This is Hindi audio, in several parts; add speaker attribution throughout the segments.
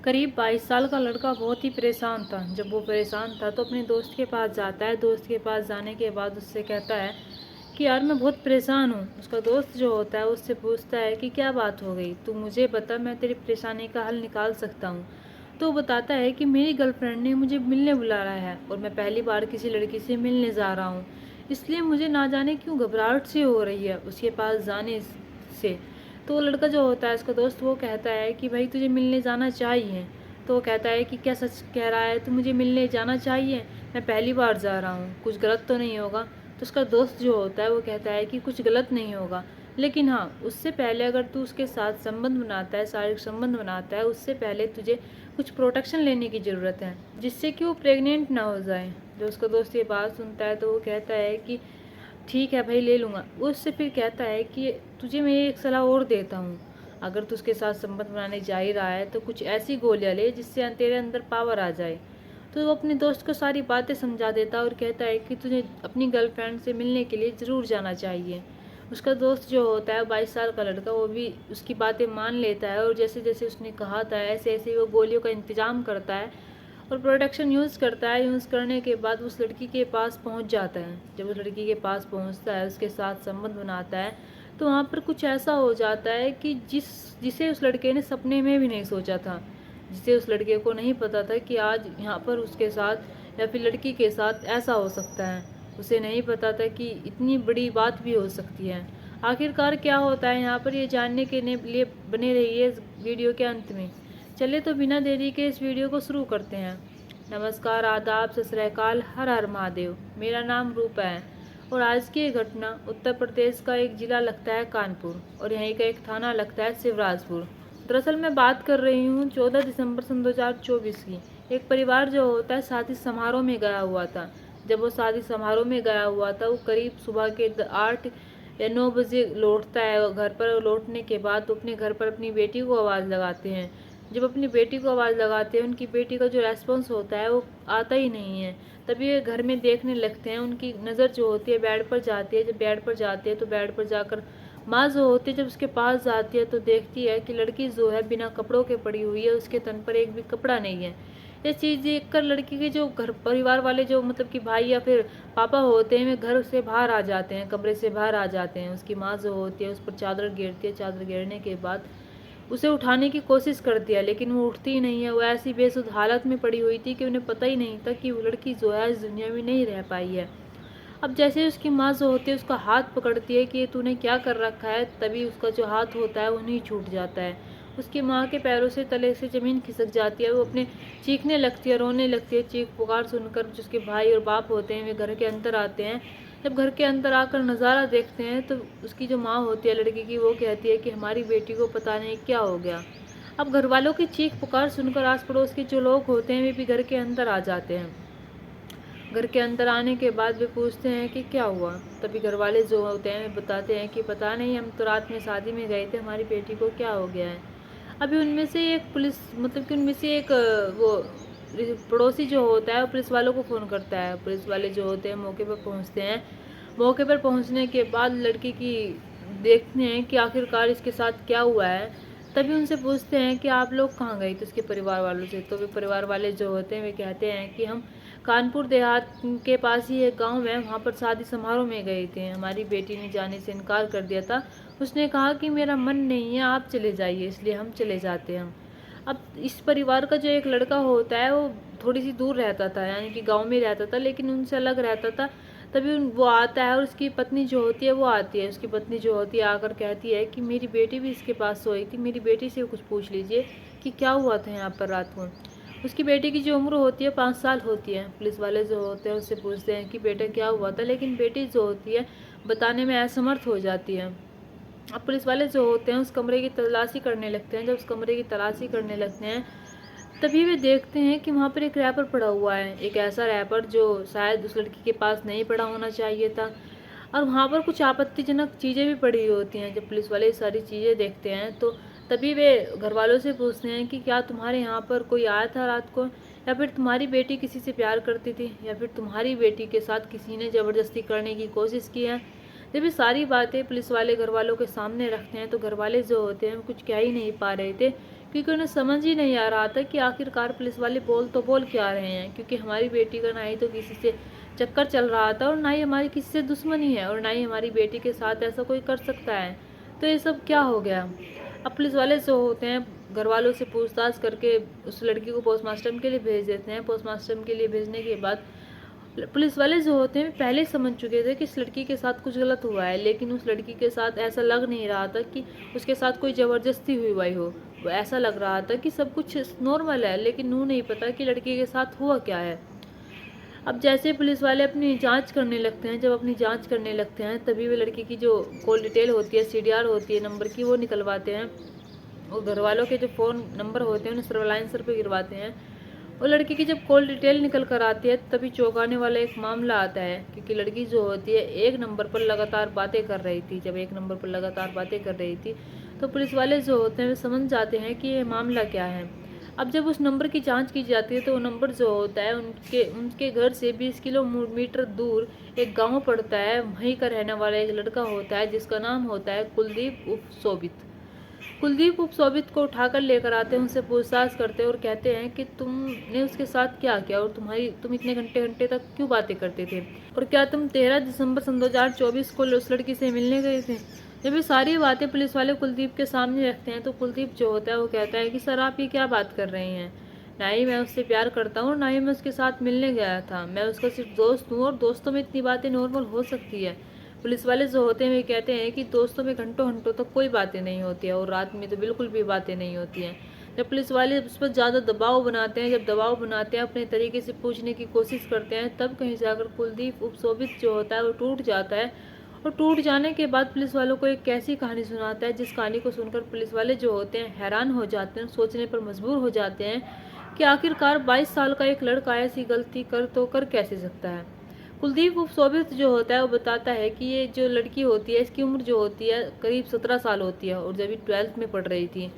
Speaker 1: करीब 22 साल का लड़का बहुत ही परेशान था। जब वो परेशान था तो अपने दोस्त के पास जाता है। दोस्त के पास जाने के बाद उससे कहता है कि यार मैं बहुत परेशान हूँ। उसका दोस्त जो होता है उससे पूछता है कि क्या बात हो गई, तू मुझे बता, मैं तेरी परेशानी का हल निकाल सकता हूँ। तो वो बताता है कि मेरी गर्लफ्रेंड ने मुझे मिलने बुला रहा है और मैं पहली बार किसी लड़की से मिलने जा रहा हूँ, इसलिए मुझे ना जाने क्यों घबराहट सी हो रही है उसके पास जाने से। तो वो लड़का जो होता है उसका दोस्त वो कहता है कि भाई तुझे मिलने जाना चाहिए। तो वो कहता है कि क्या सच कह रहा है, तू मुझे मिलने जाना चाहिए, मैं पहली बार जा रहा हूँ, कुछ गलत तो नहीं होगा। तो उसका दोस्त जो होता है वो कहता है कि कुछ गलत नहीं होगा, लेकिन हाँ उससे पहले अगर तू उसके साथ संबंध बनाता है, शारीरिक संबंध बनाता है, उससे पहले तुझे कुछ प्रोटेक्शन लेने की ज़रूरत है जिससे कि वो प्रेग्नेंट ना हो जाए। जो उसका दोस्त ये बात सुनता है तो वो कहता है कि ठीक है भाई ले लूँगा। वो उससे फिर कहता है कि तुझे मैं एक सलाह और देता हूँ, अगर तू उसके साथ संबंध बनाने जा ही रहा है तो कुछ ऐसी गोलियाँ ले जिससे तेरे अंदर पावर आ जाए। तो वो अपने दोस्त को सारी बातें समझा देता है और कहता है कि तुझे अपनी गर्लफ्रेंड से मिलने के लिए ज़रूर जाना चाहिए। उसका दोस्त जो होता है 22 साल का लड़का, वो भी उसकी बातें मान लेता है और जैसे जैसे उसने कहा था ऐसे ऐसे वो गोलियों का इंतज़ाम करता है और प्रोटेक्शन यूज़ करता है। यूज़ करने के बाद उस लड़की के पास पहुंच जाता है। जब उस लड़की के पास पहुंचता है, उसके साथ संबंध बनाता है, तो वहाँ पर कुछ ऐसा हो जाता है कि जिसे उस लड़के ने सपने में भी नहीं सोचा था, जिसे उस लड़के को नहीं पता था कि आज यहाँ पर उसके साथ या फिर लड़की के साथ ऐसा हो सकता है। उसे नहीं पता था कि इतनी बड़ी बात भी हो सकती है। आखिरकार क्या होता है यहाँ पर, ये जानने के लिए बने रहिए इस वीडियो के अंत में। चलिए तो बिना देरी के इस वीडियो को शुरू करते हैं। नमस्कार, आदाब, सत श्री अकाल, हर हर महादेव। मेरा नाम रूपा है और आज की ये घटना उत्तर प्रदेश का एक ज़िला लगता है कानपुर और यहीं का एक थाना लगता है शिवराजपुर। दरअसल मैं बात कर रही हूँ 14 दिसंबर सन 2024 की। एक परिवार जो होता है शादी समारोह में गया हुआ था। जब वो शादी समारोह में गया हुआ था वो करीब सुबह के 8 या 9 बजे लौटता है। घर पर लौटने के बाद वो अपने घर पर अपनी बेटी को आवाज़ लगाते हैं। जब अपनी बेटी को आवाज़ लगाते हैं, उनकी बेटी का जो रेस्पॉन्स होता है वो आता ही नहीं है। तभी ये घर में देखने लगते हैं। उनकी नज़र जो होती है बेड पर जाती है। जब बेड पर जाती है तो बेड पर जाकर माँ जो होती है जब उसके पास जाती है तो देखती है कि लड़की जो है बिना कपड़ों के पड़ी हुई है, उसके तन पर एक भी कपड़ा नहीं है। ये चीज़ देखकर लड़की के जो घर परिवार वाले जो मतलब कि भाई या फिर पापा होते हैं वे घर से बाहर आ जाते हैं, कमरे से बाहर आ जाते हैं। उसकी माँ जो होती है उस पर चादर गिरती है। चादर गिरने के बाद उसे उठाने की कोशिश करती है, लेकिन वो उठती ही नहीं है। वो ऐसी बेसुध हालत में पड़ी हुई थी कि उन्हें पता ही नहीं था कि वो लड़की जो है इस दुनिया में नहीं रह पाई है। अब जैसे ही उसकी माँ जो होती है उसका हाथ पकड़ती है कि ये तूने क्या कर रखा है, तभी उसका जो हाथ होता है वो नहीं छूट जाता है। उसकी माँ के पैरों से तले से ज़मीन खिसक जाती है। वो अपने चीखने लगती है, रोने लगती है। चीख पुकार सुनकर जिसके भाई और बाप होते हैं वे घर के अंदर आते हैं। जब घर के अंदर आकर नज़ारा देखते हैं तो उसकी जो माँ होती है लड़की की, वो कहती है कि हमारी बेटी को पता नहीं क्या हो गया। अब घर वालों की चीख पुकार सुनकर आस पड़ोस के जो लोग होते हैं वे भी घर के अंदर आ जाते हैं। घर के अंदर आने के बाद वे पूछते हैं कि क्या हुआ। तभी घर वाले जो होते हैं वे बताते हैं कि पता नहीं, हम तो रात में शादी में गए थे, हमारी बेटी को क्या हो गया है। अभी उनमें से एक पुलिस मतलब कि उनमें से एक वो पड़ोसी जो होता है वो पुलिस वालों को फ़ोन करता है। पुलिस वाले जो होते हैं मौके पर पहुंचते हैं। मौके पर पहुंचने के बाद लड़की की देखते हैं कि आखिरकार इसके साथ क्या हुआ है। तभी उनसे पूछते हैं कि आप लोग कहाँ गए थे उसके परिवार वालों से। तो वे परिवार वाले जो होते हैं वे कहते हैं कि हम कानपुर देहात के पास ही एक गांव है, वहाँ पर शादी समारोह में गए थे। हमारी बेटी ने जाने से इनकार कर दिया था। उसने कहा कि मेरा मन नहीं है, आप चले जाइए, इसलिए हम चले जाते हैं। अब इस परिवार का जो एक लड़का होता है वो थोड़ी सी दूर रहता था, यानी कि गांव में रहता था लेकिन उनसे अलग रहता था। तभी वो आता है और उसकी पत्नी जो होती है वो आती है। उसकी पत्नी जो होती है आकर कहती है कि मेरी बेटी भी इसके पास सोई थी, मेरी बेटी से कुछ पूछ लीजिए कि क्या हुआ था यहाँ पर रात को। उसकी बेटी की जो उम्र होती है 5 साल होती है। पुलिस वाले जो होते हैं उससे पूछते हैं कि बेटा क्या हुआ था, लेकिन बेटी जो होती है बताने में असमर्थ हो जाती है। अब पुलिस वाले जो होते हैं उस कमरे की तलाशी करने लगते हैं। जब उस कमरे की तलाशी करने लगते हैं तभी वे देखते हैं कि वहाँ पर एक रैपर पड़ा हुआ है। एक ऐसा रैपर जो शायद उस लड़की के पास नहीं पड़ा होना चाहिए था, और वहाँ पर कुछ आपत्तिजनक चीज़ें भी पड़ी होती हैं। जब पुलिस वाले ये सारी चीज़ें देखते हैं तो तभी वे घर वालों से पूछते हैं कि क्या तुम्हारे यहाँ पर कोई आया था रात को, या फिर तुम्हारी बेटी किसी से प्यार करती थी, या फिर तुम्हारी बेटी के साथ किसी ने ज़बरदस्ती करने की कोशिश की है। जब ये सारी बातें पुलिस वाले घर वालों के सामने रखते हैं तो घर वाले जो होते हैं वो कुछ कह ही नहीं पा रहे थे, क्योंकि उन्हें समझ ही नहीं आ रहा था कि आखिरकार पुलिस वाले बोल तो बोल क्या रहे हैं, क्योंकि हमारी बेटी का ना ही तो किसी से चक्कर चल रहा था और ना ही हमारी किसी से दुश्मनी है और ना ही हमारी बेटी के साथ ऐसा कोई कर सकता है। तो ये सब क्या हो गया। अब पुलिस वाले जो होते हैं घर वालों से पूछताछ करके उस लड़की को पोस्टमार्टम के लिए भेज देते हैं। पोस्टमार्टम के लिए भेजने के बाद पुलिस वाले जो होते हैं पहले समझ चुके थे कि इस लड़की के साथ कुछ गलत हुआ है, लेकिन उस लड़की के साथ ऐसा लग नहीं रहा था कि उसके साथ कोई ज़बरदस्ती हुई हो। वो ऐसा लग रहा था कि सब कुछ नॉर्मल है, लेकिन उन्हें नहीं पता कि लड़की के साथ हुआ क्या है। अब जैसे पुलिस वाले अपनी जांच करने लगते हैं, जब अपनी जांच करने लगते हैं तभी वे लड़की की जो कॉल डिटेल होती है, CDR होती है नंबर की, वो निकलवाते हैं और घर वालों के जो फ़ोन नंबर होते हैं उन्हें सर्वेलाइंसर पे गिरवाते हैं। और लड़की की जब कॉल डिटेल निकल कर आती है तभी चौंकाने वाला एक मामला आता है, क्योंकि लड़की जो होती है एक नंबर पर लगातार बातें कर रही थी। जब एक नंबर पर लगातार बातें कर रही थी तो पुलिस वाले जो होते हैं वे समझ जाते हैं कि ये मामला क्या है। अब जब उस नंबर की जांच की जाती है तो वो नंबर जो होता है उनके घर से 20 किलोमीटर दूर एक गांव पड़ता है। वहीं का रहने वाला एक लड़का होता है जिसका नाम होता है कुलदीप उर्फ शोभित। कुलदीप उर्फ शोभित को उठाकर लेकर आते हैं, उनसे पूछताछ करते हैं और कहते हैं कि तुमने उसके साथ क्या किया और तुम इतने घंटे घंटे तक क्यों बातें करते थे, और क्या तुम 13 दिसंबर सन 2024 को उस लड़की से मिलने गए थे। जब ये सारी बातें पुलिस वाले कुलदीप के सामने रखते हैं तो कुलदीप जो होता है वो कहता है कि सर आप ये क्या बात कर रहे हैं, ना ही मैं उससे प्यार करता हूँ ना ही मैं उसके साथ मिलने गया था, मैं उसका सिर्फ दोस्त हूँ और दोस्तों में इतनी बातें नॉर्मल हो सकती है। पुलिस वाले जो होते हैं वे कहते हैं कि दोस्तों में घंटों घंटों तक कोई बातें नहीं होती है और रात में तो बिल्कुल भी बातें नहीं होती हैं। जब पुलिस वाले उस पर ज़्यादा दबाव बनाते हैं, जब दबाव बनाते हैं अपने तरीके से पूछने की कोशिश करते हैं, तब कहीं जाकर कुलदीप उर्फ शोभित जो होता है वो टूट जाता है। और टूट जाने के बाद पुलिस वालों को एक ऐसी कहानी सुनाता है जिस कहानी को सुनकर पुलिस वाले जो होते हैं हैरान हो जाते हैं, सोचने पर मजबूर हो जाते हैं कि आखिरकार 22 साल का एक लड़का ऐसी गलती कर कैसे सकता है। कुलदीप उर्फ शोभित जो होता है वो बताता है कि ये जो लड़की होती है इसकी उम्र जो होती है करीब 17 साल होती है और जब ये 12th में पढ़ रही थी।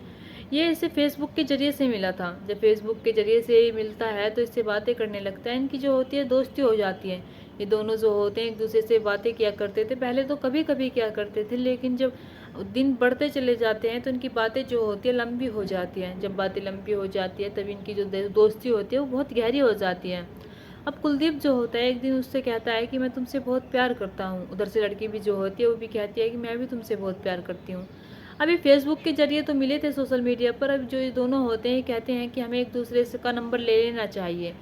Speaker 1: ये इसे फेसबुक के जरिए से मिला था। जब फेसबुक के जरिए से मिलता है तो इससे बातें करने लगता है, इनकी जो होती है दोस्ती हो जाती है। ये दोनों जो होते हैं एक दूसरे से बातें किया करते थे, पहले तो कभी कभी किया करते थे, लेकिन जब दिन बढ़ते चले जाते हैं तो इनकी बातें जो होती है लंबी हो जाती हैं। जब बातें लंबी हो जाती है तभी इनकी जो दोस्ती होती है वो बहुत गहरी हो जाती है। अब कुलदीप जो होता है एक दिन उससे कहता है कि मैं तुमसे बहुत प्यार करता हूँ। उधर से लड़की भी जो होती है वो भी कहती है कि मैं भी तुमसे बहुत प्यार करती हूँ। अभी फेसबुक के जरिए तो मिले थे सोशल मीडिया पर, अब जो ये दोनों होते हैं कहते हैं कि हमें एक दूसरे से का नंबर ले लेना चाहिए।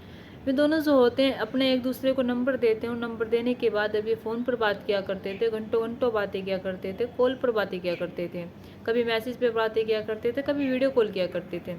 Speaker 1: वे दोनों जो होते हैं अपने एक दूसरे को नंबर देते हैं और नंबर देने के बाद अब ये फ़ोन पर बात किया करते थे, घंटों घंटों बातें किया करते थे, कॉल पर बातें किया करते थे, कभी मैसेज पर बातें किया करते थे, कभी वीडियो कॉल किया करते थे।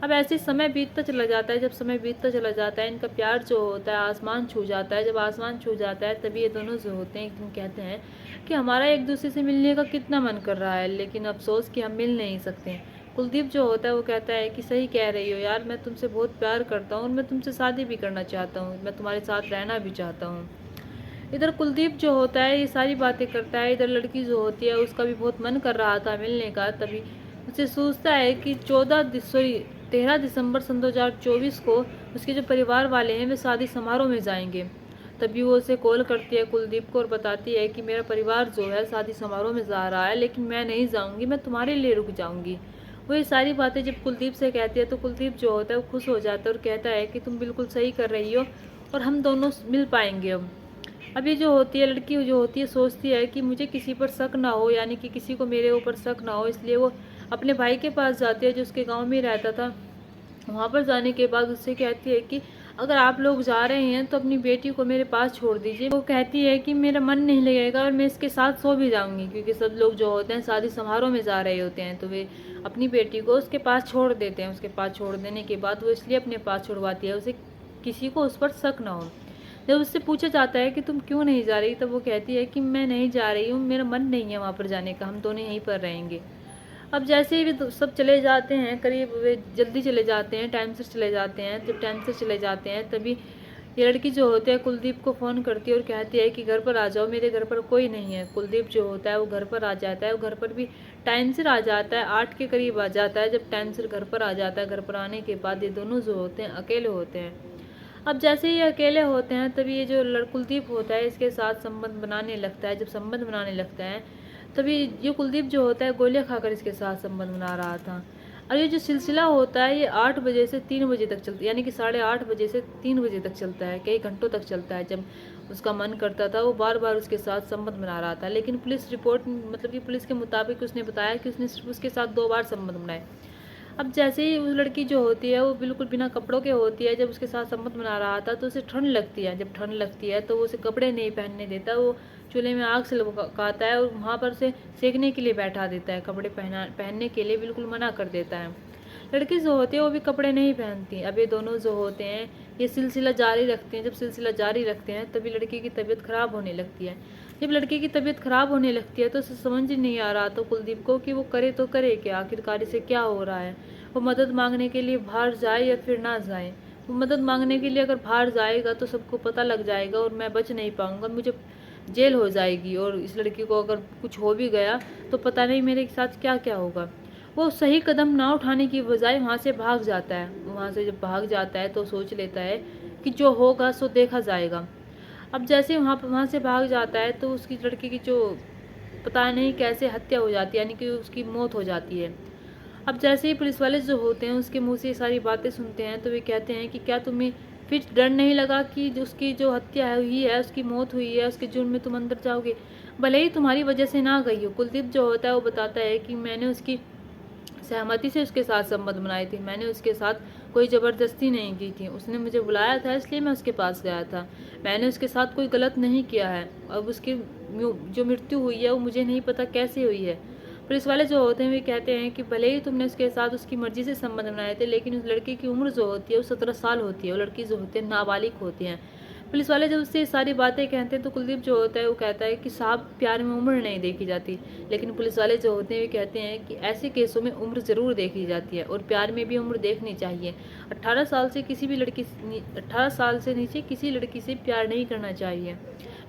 Speaker 1: अब ऐसे समय बीतता चला जाता है। जब समय बीतता चला जाता है इनका प्यार जो होता है आसमान छू जाता है। जब आसमान छू जाता है तभी ये दोनों जो होते हैं एक दिन कहते हैं कि हमारा एक दूसरे से मिलने का कितना मन कर रहा है, लेकिन अफसोस कि हम मिल नहीं सकते। कुलदीप जो होता है वो कहता है कि सही कह रही हो यार, मैं तुमसे बहुत प्यार करता हूँ और मैं तुमसे शादी भी करना चाहता हूँ, मैं तुम्हारे साथ रहना भी चाहता हूँ। इधर कुलदीप जो होता है ये सारी बातें करता है, इधर लड़की जो होती है उसका भी बहुत मन कर रहा था मिलने का। तभी उसे सोचता है कि 13 दिसंबर सन 2024 को उसके जो परिवार वाले हैं वे शादी समारोह में जाएंगे। तभी वो उसे कॉल करती है कुलदीप को और बताती है कि मेरा परिवार जो है शादी समारोह में जा रहा है, लेकिन मैं नहीं जाऊंगी, मैं तुम्हारे लिए रुक जाऊंगी। वो ये सारी बातें जब कुलदीप से कहती है तो कुलदीप जो होता है वो खुश हो जाता है और कहता है कि तुम बिल्कुल सही कर रही हो और हम दोनों मिल पाएंगे। अब ये जो होती है लड़की जो होती है सोचती है कि मुझे किसी पर शक ना हो, यानी कि किसी को मेरे ऊपर शक ना हो, इसलिए वो अपने भाई के पास जाती है जो उसके गांव में रहता था। वहाँ पर जाने के बाद उससे कहती है कि अगर आप लोग जा रहे हैं तो अपनी बेटी को मेरे पास छोड़ दीजिए। वो कहती है कि मेरा मन नहीं लगेगा और मैं इसके साथ सो भी जाऊंगी, क्योंकि सब लोग जो होते हैं शादी समारोह में जा रहे होते हैं तो वे अपनी बेटी को उसके पास छोड़ देते हैं। उसके पास छोड़ देने के बाद वो इसलिए अपने पास छुड़वाती है उसे किसी को उस पर शक ना हो। जब उससे पूछा जाता है कि तुम क्यों नहीं जा रही, तब वो कहती है कि मैं नहीं जा रही हूँ, मेरा मन नहीं है वहाँ पर जाने का, हम दोनों यहीं पर रहेंगे। अब जैसे ही वे सब चले जाते हैं, करीब वे जल्दी चले जाते हैं, टाइम से चले जाते हैं। जब टाइम से चले जाते हैं तभी ये लड़की जो होती है कुलदीप को फ़ोन करती है और कहती है कि घर पर आ जाओ, मेरे घर पर कोई नहीं है। कुलदीप जो होता है वो घर पर आ जाता है, वो घर पर भी टाइम से आ जाता है, 8 के करीब आ जाता है। जब टाइम से घर पर आ जाता है, घर पर आने के बाद ये दोनों जो होते हैं अकेले होते हैं। अब जैसे ही अकेले होते हैं तभी ये जो कुलदीप होता है इसके साथ संबंध बनाने लगता है। जब संबंध बनाने लगता है तभी ये कुलदीप जो होता है गोलियां खाकर इसके साथ संबंध बना रहा था। और ये जो सिलसिला होता है ये 8 बजे से 3 बजे तक चलता है, यानी कि 8:30 बजे से 3 बजे तक चलता है, कई घंटों तक चलता है। जब उसका मन करता था वो बार बार उसके साथ संबंध बना रहा था, लेकिन पुलिस रिपोर्ट मतलब कि पुलिस के मुताबिक उसने बताया कि उसने सिर्फ उसके साथ 2 बार संबंध बनाए। अब जैसे ही उस लड़की जो होती है वो बिल्कुल बिना कपड़ों के होती है, जब उसके साथ संबंध बना रहा था तो उसे ठंड लगती है। जब ठंड लगती है तो वो उसे कपड़े नहीं पहनने देता, वो चूल्हे में आग से लगाता है और वहाँ पर से सेकने के लिए बैठा देता है, कपड़े पहनने के लिए बिल्कुल मना कर देता है। लड़की जो होती है वो भी कपड़े नहीं पहनती। अब ये दोनों जो होते हैं ये सिलसिला जारी रखते हैं। जब सिलसिला जारी रखते हैं तभी लड़की की तबीयत खराब होने लगती है। जब लड़की की तबीयत खराब होने लगती है तो उसे समझ ही नहीं आ रहा तो कुलदीप को कि वो करे तो करे क्या, आखिरकार इसे क्या हो रहा है। वो मदद मांगने के लिए बाहर जाए या फिर ना जाए। वो मदद मांगने के लिए अगर बाहर जाएगा तो सबको पता लग जाएगा और मैं बच नहीं पाऊंगा, मुझे जेल हो जाएगी। और इस लड़की को अगर कुछ हो भी गया तो पता नहीं मेरे साथ क्या क्या होगा। वो सही कदम ना उठाने की बजाय वहाँ से भाग जाता है। वहाँ से जब भाग जाता है तो सोच लेता है कि जो होगा सो देखा जाएगा। अब जैसे वहाँ से भाग जाता है तो उसकी लड़की की जो पता नहीं कैसे हत्या हो जाती है, यानी कि उसकी मौत हो जाती है। अब जैसे ही पुलिस वाले जो होते हैं उसके मुंह से ये सारी बातें सुनते हैं तो वे कहते हैं कि क्या तुम्हें फिर डर नहीं लगा कि उसकी जो हत्या हुई है, उसकी मौत हुई है, उसके जुर्म में तुम अंदर जाओगे, भले ही तुम्हारी वजह से ना गई हो। कुलदीप जो होता है वो बताता है कि मैंने उसकी सहमति से उसके साथ संबंध बनाए थे, मैंने उसके साथ कोई ज़बरदस्ती नहीं की थी, उसने मुझे बुलाया था इसलिए मैं उसके पास गया था, मैंने उसके साथ कोई गलत नहीं किया है। अब उसकी जो मृत्यु हुई है वो मुझे नहीं पता कैसे हुई है। पुलिस वाले जो होते हैं वे कहते हैं कि भले ही तुमने उसके साथ उसकी मर्जी से संबंध बनाए थे, लेकिन उस लड़की की उम्र जो होती है वो 17 साल होती है, वो लड़की जो होती है नाबालिग होती हैं। पुलिस वाले जब उससे सारी बातें कहते हैं तो कुलदीप जो होता है वो कहता है कि साहब प्यार में उम्र नहीं देखी जाती। लेकिन पुलिस वाले जो होते हैं वे कहते हैं कि ऐसे केसों में उम्र ज़रूर देखी जाती है और प्यार में भी उम्र देखनी चाहिए। 18 साल से किसी भी लड़की 18 साल से नीचे किसी लड़की से प्यार नहीं करना चाहिए।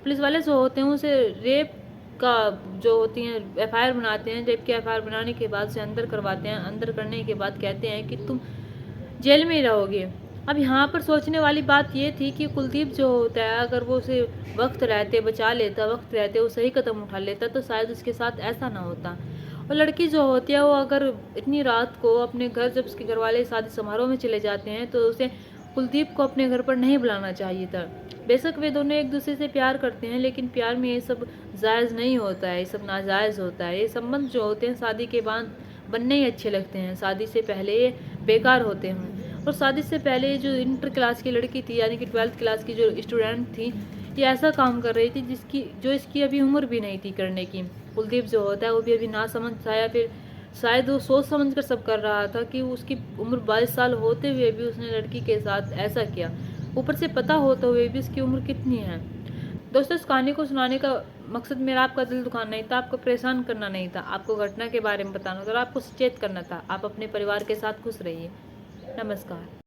Speaker 1: पुलिस वाले जो होते हैं उसे रेप का जो होती हैं FIR बनाते हैं, जबकि FIR बनाने के बाद से अंदर करवाते हैं। अंदर करने के बाद कहते हैं कि तुम जेल में ही रहोगे। अब यहाँ पर सोचने वाली बात ये थी कि कुलदीप जो होता है अगर वो उसे वक्त रहते बचा लेता, वक्त रहते वो सही कदम उठा लेता तो शायद उसके साथ ऐसा ना होता। और लड़की जो होती है वो अगर इतनी रात को अपने घर, जब उसके घर वाले शादी समारोह में चले जाते हैं तो उसे कुलदीप को अपने घर पर नहीं बुलाना चाहिए था। बेशक वे दोनों एक दूसरे से प्यार करते हैं, लेकिन प्यार में ये सब जायज़ नहीं होता है, ये सब नाजायज़ होता है। ये संबंध जो होते हैं शादी के बाद बनने ही अच्छे लगते हैं, शादी से पहले ये बेकार होते हैं। और शादी से पहले जो इंटर क्लास की लड़की थी, यानी कि 12th क्लास की जो स्टूडेंट थी, ये ऐसा काम कर रही थी इसकी अभी उम्र भी नहीं थी करने की। कुलदीप जो होता है वो भी अभी ना समझ था, या फिर शायद वो सोच समझ कर सब कर रहा था कि उसकी उम्र 22 साल होते हुए भी उसने लड़की के साथ ऐसा किया, ऊपर से पता होते हुए भी उसकी उम्र कितनी है। दोस्तों, इस कहानी को सुनाने का मकसद मेरा आपका दिल दुखाना नहीं था, आपको परेशान करना नहीं था, आपको घटना के बारे में बताना था और आपको सचेत करना था। आप अपने परिवार के साथ खुश रहिए। नमस्कार।